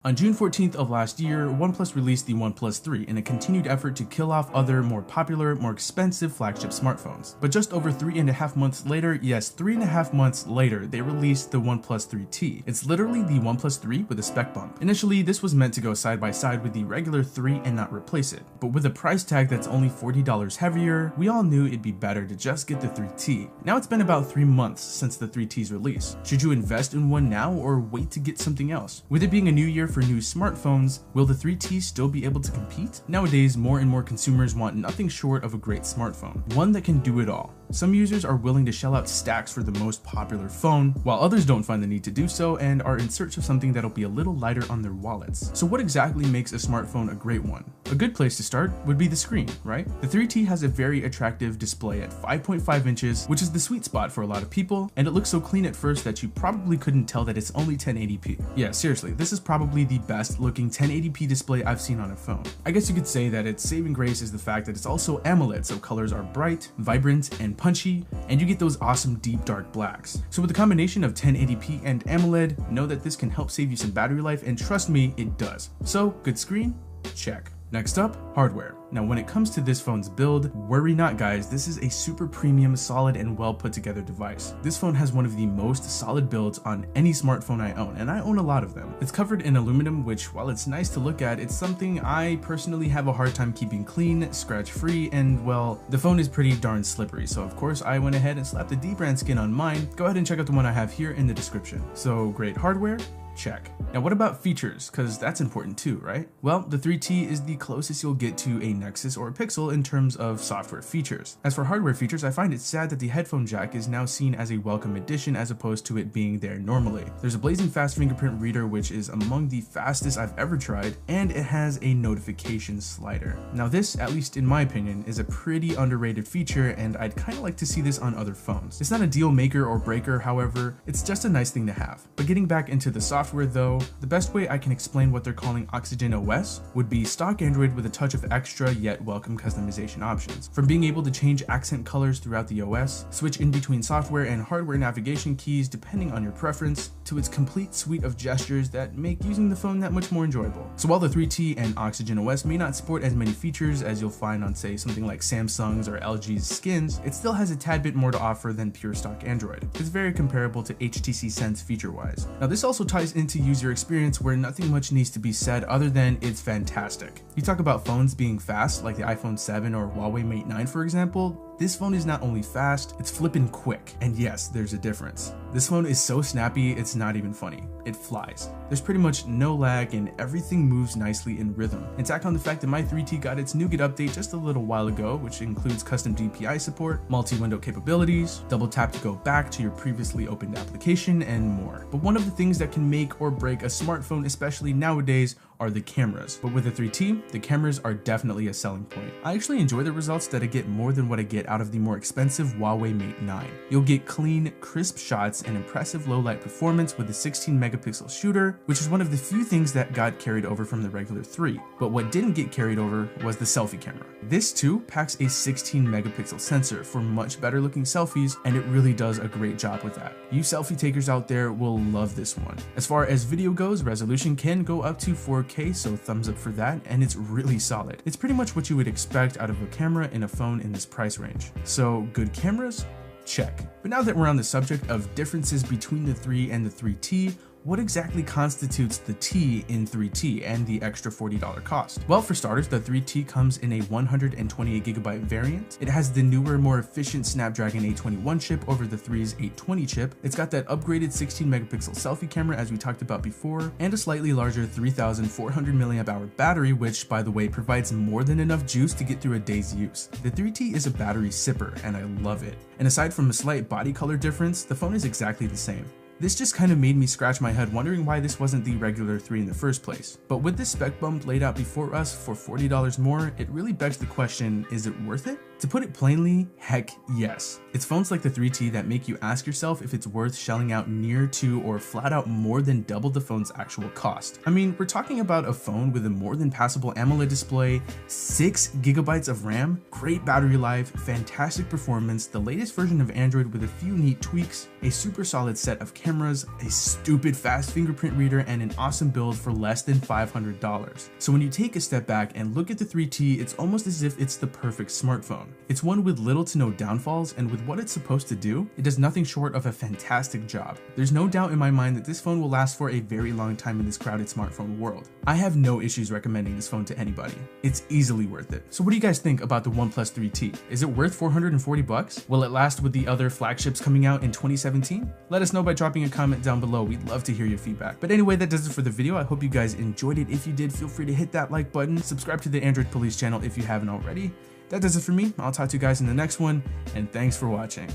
On June 14th of last year, OnePlus released the OnePlus 3 in a continued effort to kill off other more popular, more expensive flagship smartphones. But just over 3.5 months later, yes, 3.5 months later, they released the OnePlus 3T. It's literally the OnePlus 3 with a spec bump. Initially, this was meant to go side by side with the regular 3 and not replace it. But with a price tag that's only $40 heavier, we all knew it'd be better to just get the 3T. Now it's been about 3 months since the 3T's release. Should you invest in one now or wait to get something else? With it being a new year for new smartphones, will the 3T still be able to compete? Nowadays, more and more consumers want nothing short of a great smartphone, one that can do it all. Some users are willing to shell out stacks for the most popular phone, while others don't find the need to do so and are in search of something that'll be a little lighter on their wallets. So what exactly makes a smartphone a great one? A good place to start would be the screen, right? The 3T has a very attractive display at 5.5 inches, which is the sweet spot for a lot of people, and it looks so clean at first that you probably couldn't tell that it's only 1080p. Yeah, seriously, this is probably the best looking 1080p display I've seen on a phone. I guess you could say that its saving grace is the fact that it's also AMOLED, so colors are bright, vibrant, and punchy, and you get those awesome deep dark blacks. So with the combination of 1080p and AMOLED, know that this can help save you some battery life, and trust me, it does. So good screen? Check. Next up, hardware. Now when it comes to this phone's build, worry not guys, this is a super premium, solid, and well put together device. This phone has one of the most solid builds on any smartphone I own, and I own a lot of them. It's covered in aluminum, which while it's nice to look at, it's something I personally have a hard time keeping clean, scratch free, and well, the phone is pretty darn slippery, so of course I went ahead and slapped the Dbrand skin on mine. Go ahead and check out the one I have here in the description. So great hardware? Check. Now what about features? Because that's important too, right? Well, the 3T is the closest you'll get to a Nexus or a Pixel in terms of software features. As for hardware features, I find it sad that the headphone jack is now seen as a welcome addition as opposed to it being there normally. There's a blazing fast fingerprint reader, which is among the fastest I've ever tried, and it has a notification slider. Now this, at least in my opinion, is a pretty underrated feature, and I'd kind of like to see this on other phones. It's not a deal maker or breaker, however, it's just a nice thing to have. But getting back into the software though, the best way I can explain what they're calling Oxygen OS would be stock Android with a touch of extra yet welcome customization options. From being able to change accent colors throughout the OS, switch in between software and hardware navigation keys depending on your preference, to its complete suite of gestures that make using the phone that much more enjoyable. So while the 3T and Oxygen OS may not support as many features as you'll find on say something like Samsung's or LG's skins, it still has a tad bit more to offer than pure stock Android. It's very comparable to HTC Sense feature-wise. Now this also ties into user experience where nothing much needs to be said other than it's fantastic. You talk about phones being fast like the iPhone 7 or Huawei Mate 9 for example, this phone is not only fast, it's flippin' quick. And yes, there's a difference. This phone is so snappy, it's not even funny. It flies. There's pretty much no lag and everything moves nicely in rhythm. And tack on the fact that my 3T got its Nougat update just a little while ago, which includes custom DPI support, multi-window capabilities, double tap to go back to your previously opened application, and more. But one of the things that can make or break a smartphone, especially nowadays, are the cameras. But with the 3T, the cameras are definitely a selling point. I actually enjoy the results that I get more than what I get out of the more expensive Huawei Mate 9. You'll get clean, crisp shots and impressive low light performance with a 16 megapixel shooter, which is one of the few things that got carried over from the regular 3. But what didn't get carried over was the selfie camera. This too packs a 16 megapixel sensor for much better looking selfies, and it really does a great job with that. You selfie takers out there will love this one. As far as video goes, resolution can go up to 4K, so thumbs up for that, and it's really solid. It's pretty much what you would expect out of a camera in a phone in this price range. So good cameras? Check. But now that we're on the subject of differences between the 3 and the 3T, what exactly constitutes the T in 3T and the extra $40 cost? Well, for starters, the 3T comes in a 128GB variant. It has the newer, more efficient Snapdragon 821 chip over the 3's 820 chip. It's got that upgraded 16 megapixel selfie camera as we talked about before, and a slightly larger 3400 mAh battery, which by the way provides more than enough juice to get through a day's use. The 3T is a battery sipper and I love it. And aside from a slight body color difference, the phone is exactly the same. This just kind of made me scratch my head wondering why this wasn't the regular 3 in the first place. But with this spec bump laid out before us for $40 more, it really begs the question, is it worth it? To put it plainly, heck yes. It's phones like the 3T that make you ask yourself if it's worth shelling out near to or flat out more than double the phone's actual cost. I mean, we're talking about a phone with a more than passable AMOLED display, 6 GB of RAM, great battery life, fantastic performance, the latest version of Android with a few neat tweaks, a super solid set of cameras, a stupid fast fingerprint reader, and an awesome build for less than $500. So when you take a step back and look at the 3T, it's almost as if it's the perfect smartphone. It's one with little to no downfalls, and with what it's supposed to do, it does nothing short of a fantastic job. There's no doubt in my mind that this phone will last for a very long time in this crowded smartphone world. I have no issues recommending this phone to anybody. It's easily worth it. So what do you guys think about the OnePlus 3T? Is it worth 440 bucks? Will it last with the other flagships coming out in 2017? Let us know by dropping a comment down below. We'd love to hear your feedback. But anyway, that does it for the video. I hope you guys enjoyed it. If you did, feel free to hit that like button, subscribe to the Android Police channel if you haven't already. That does it for me. I'll talk to you guys in the next one, and thanks for watching.